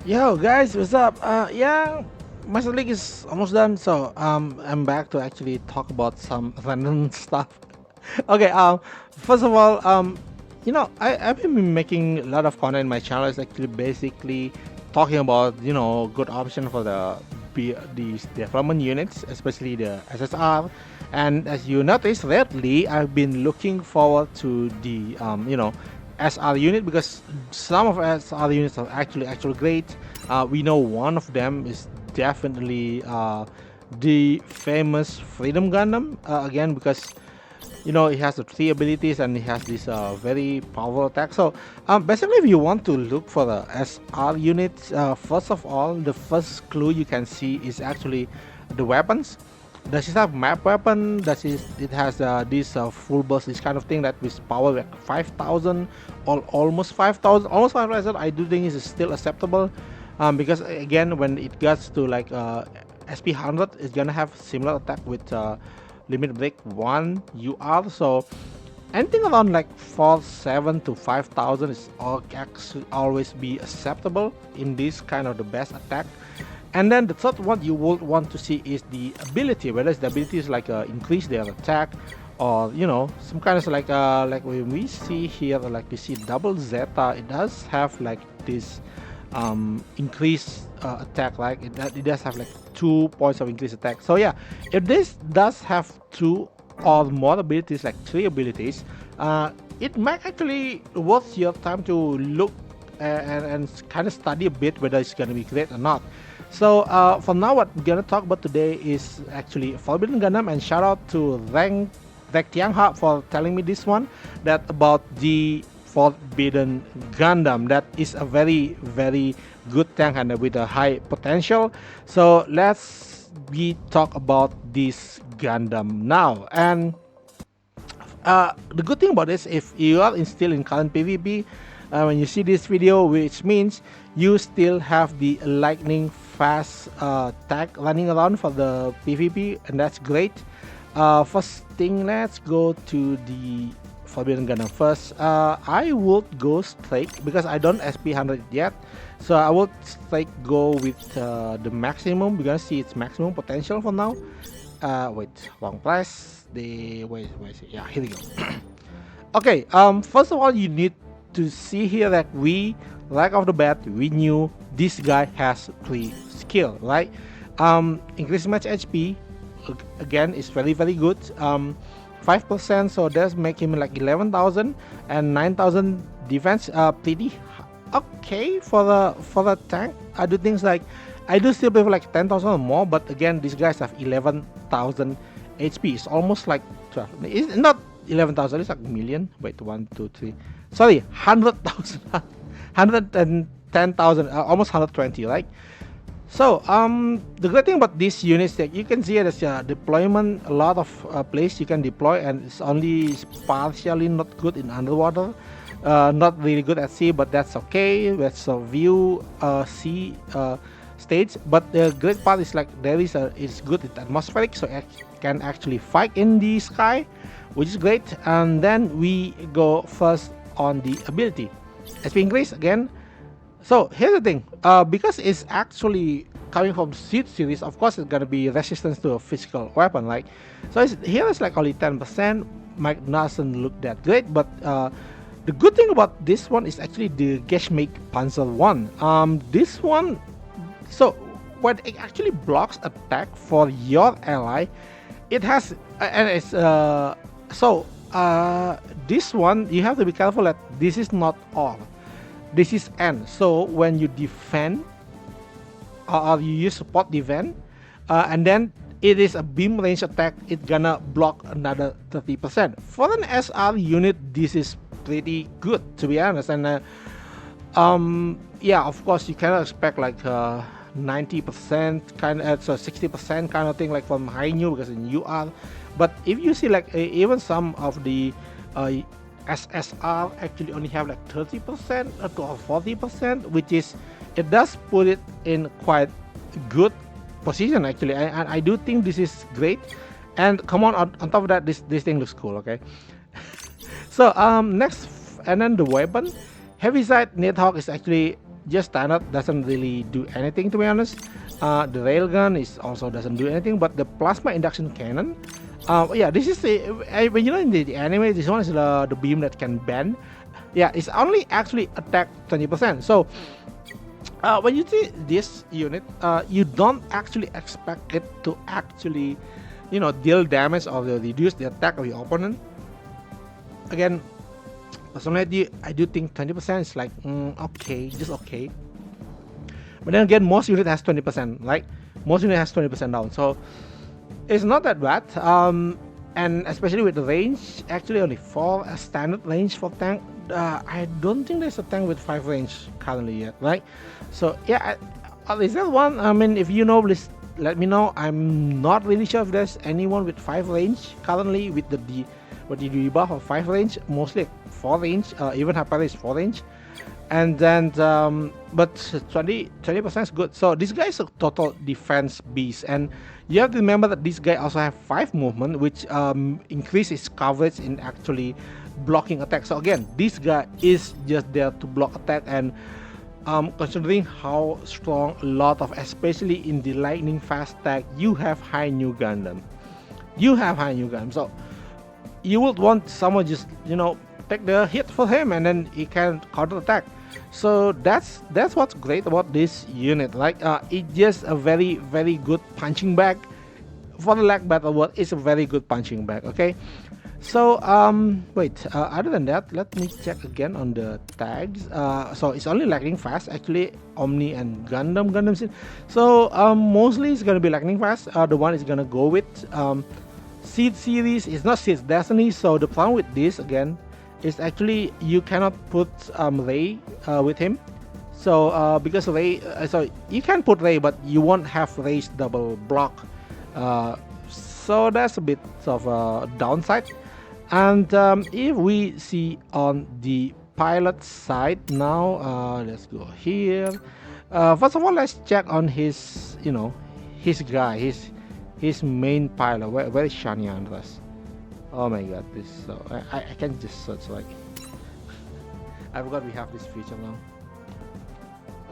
Yo guys, what's up? Yeah, Master League is almost done, so I'm back to actually talk about some random stuff. Okay, first of all, I've been making a lot of content in my channel. It's actually basically talking about good option for these development units, especially the SSR. And as you notice, lately I've been looking forward to the SR unit because some of SR units are actually great. We know one of them is definitely the famous Freedom Gundam again because it has the three abilities and it has this very powerful attack. So basically, if you want to look for the SR units, first of all, the first clue you can see is actually the weapons. Does it have map weapon? It has this full burst, this kind of thing that with power like 5,000 or almost 5,000, almost 5,000? I do think is still acceptable, because again, when it gets to like SP 100, it's gonna have similar attack with limit break 1 UR. So anything around like 4,700 to 5,000 is always be acceptable in this kind of the best attack. And then the third one you would want to see is the ability, whether the ability is like increase their attack, or some kind of like when we see here, like we see double zeta, it does have like this increase attack, like it does have like 2 points of increased attack. So yeah, if this does have two or more abilities, like three abilities, it might actually worth your time to look and kind of study a bit whether it's going to be great or not. So for now, what we're gonna talk about today is actually Forbidden Gundam, and shout out to Rek Tiangha for telling me this one, that about the Forbidden Gundam. That is a very good tank and with a high potential. So let's we talk about this Gundam now. And the good thing about this, if you are still in current PvP, when you see this video, which means you still have the lightning fast tag running around for the PvP, and that's great. First thing, let's go to the Forbidden Gundam first. I would go straight because I don't SP 100 yet, so I would straight go with the maximum. We're gonna see its maximum potential for now. Wait, wrong place. Wait, yeah, here we go. Okay, first of all, you need to see here that we, right off the bat, we knew this guy has 3 skill, right? Increase match HP, again, is very good. 5%, so that's make him like 11,000 and 9,000 defense. Pretty okay for the tank. I do things like, I do still prefer like 10,000 or more, but again, these guys have 11,000 HP. It's almost like 12. It's not 11,000. It's like a million. Wait, 1, 2, 3. Sorry, 100,000, 110,000, almost 120, right? So the great thing about this unit is that you can see there's a deployment, a lot of place you can deploy, and it's only partially not good in underwater, not really good at sea, but that's okay. That's a view sea stage. But the great part is like there is it's good at atmospheric, so it can actually fight in the sky, which is great. And then we go first on the ability. SP increase again. So here's the thing, because it's actually coming from Seed series, of course it's gonna be resistance to a physical weapon, right? So here it's like only 10%, might doesn't look that great, but the good thing about this one is actually the Geschmack Panzer 1. This one, so when it actually blocks attack for your ally, it has, and it's, this one, you have to be careful that this is not all. This is N. So when you defend, or you use support defend, and then it is a beam range attack, it's gonna block another 30%. For an SR unit, this is pretty good, to be honest. And yeah, of course, you cannot expect like 90% kind of, so 60% kind of thing like from high new, because in UR. But if you see like even some of the SSR actually only have like 30% or 40%, which is, it does put it in quite good position actually. And I do think this is great. And come on top of that, this thing looks cool. Okay. So next, and then the weapon, Heavy Side Nighthawk is actually just standard, doesn't really do anything, to be honest. The railgun is also doesn't do anything, but the plasma induction cannon, yeah, this is the when you know in the anime, this one is the beam that can bend. Yeah, it's only actually attack 20%. So when you see this unit, you don't actually expect it to actually, deal damage or reduce the attack of your opponent. Again, personally, I do think 20% is like okay, just okay. But then again, most unit has 20%. Like most unit has 20% down, so it's not that bad. And especially with the range, actually only 4 a standard range for tank. I don't think there's a tank with 5 range currently yet, right? So yeah, is there one? I mean, if you know, please let me know. I'm not really sure if there's anyone with 5 range currently with the debuff of 5 range, mostly 4 range, even Hyper is 4 range. And then, but 20% is good. So this guy is a total defense beast, and you have to remember that this guy also have 5 movement, which increases coverage in actually blocking attack. So again, this guy is just there to block attack, and considering how strong a lot of, especially in the lightning fast tag, you have high new Gundam. So you would want someone just take the hit for him, and then he can counter attack. So that's what's great about this unit. Like it's just a very very good punching bag. For the lag battle word, it's a very good punching bag. Okay, so wait. Other than that, let me check again on the tags. So it's only lightning fast actually. Omni and Gundam. So mostly it's gonna be lightning fast. The one is gonna go with Seed series is not Seed's Destiny. So the problem with this again is actually you cannot put Ray with him. So because Ray, so you can put Ray, but you won't have Ray's double block. So that's a bit of a downside. And if we see on the pilot side now, let's go here. First of all, let's check on his, his guy, his main pilot. Where is Shani Andras? Oh my god, this so I can just search like I forgot we have this feature now.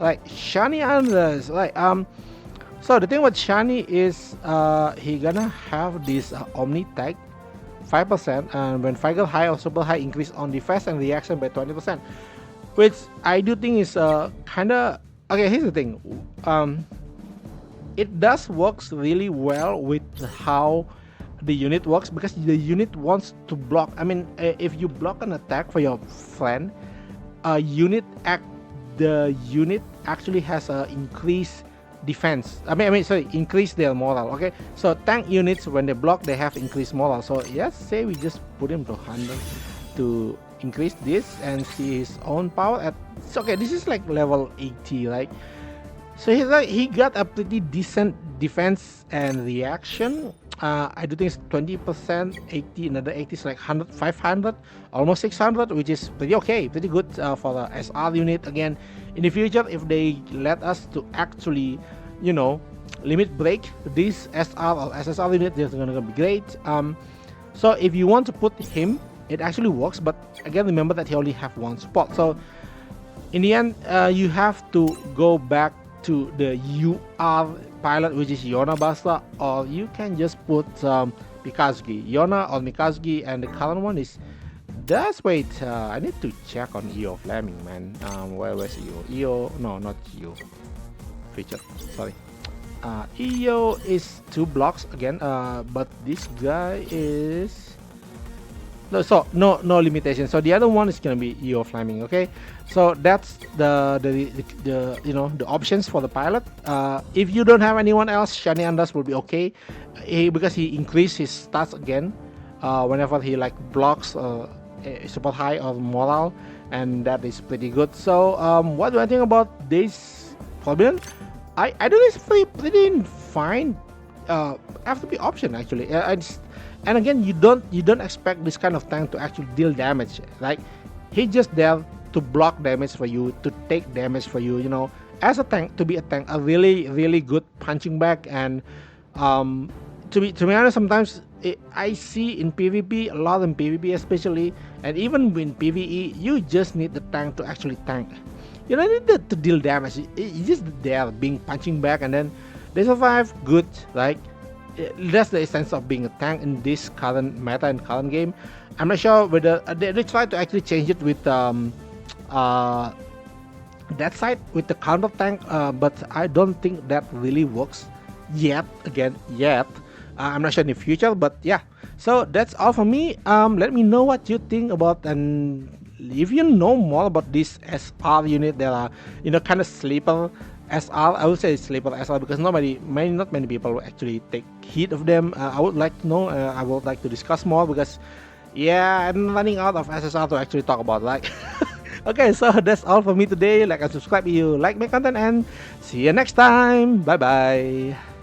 Like Shani Andras, like so the thing with Shani is he gonna have this Omni tag 5%, and when Figure high or super high increase on defense and reaction by 20%, which I do think is kinda okay. Here's the thing, it does works really well with how the unit works, because the unit wants to block. I mean, if you block an attack for your friend, the unit actually has a increased defense. Sorry, increase their morale. Okay, so tank units when they block, they have increased morale. So let's say we just put him to 100 to increase this and see his own power at. So, okay, this is like level 80, right? So he got a pretty decent defense and reaction. I do think it's 20%, 80, another 80 is like 100, 500, almost 600, which is pretty okay, pretty good for the SR unit. Again, in the future, if they let us to actually, limit break this SR or SSR unit, it's gonna be great. So if you want to put him, it actually works, but again, remember that he only have one spot. So in the end, you have to go back to the UR pilot, which is Yona Basta, or you can just put Mikazuki, Yona or Mikazuki, and the current one is. That's wait. I need to check on EO Fleming, man. Where's EO? EO, no, not EO. Featured. Sorry. EO is 2 blocks again. But this guy is. No limitation. So the other one is gonna be EO Fleming. Okay, so that's the the options for the pilot. If you don't have anyone else, Shani Andras will be okay, because he increased his stats again whenever he like blocks super high or morale, and that is pretty good. So what do I think about this Forbidden? I do this pretty fine. FTP option actually. And again, you don't expect this kind of tank to actually deal damage. Like he's just there to block damage for you, to take damage for you. As a tank, to be a tank, a really really good punching bag. And to be honest, sometimes I see in PvP, a lot in PvP especially, and even in PvE, you just need the tank to actually tank. You don't need to deal damage. You just there being punching back, and then they survive. Good, like that's the essence of being a tank in this current meta and current game. I'm not sure whether they try to actually change it with uh, that side with the counter tank, but I don't think that really works yet. Again, yet. I'm not sure in the future, but yeah. So that's all for me. Let me know what you think about, and if you know more about this SR unit, there are kind of sleeper SR. I would say sleeper SR because not many people actually take heed of them. I would like to know. I would like to discuss more because yeah, I'm running out of SSR to actually talk about. Like, okay, so that's all for me today. Like and subscribe if you like my content, and see you next time. Bye bye.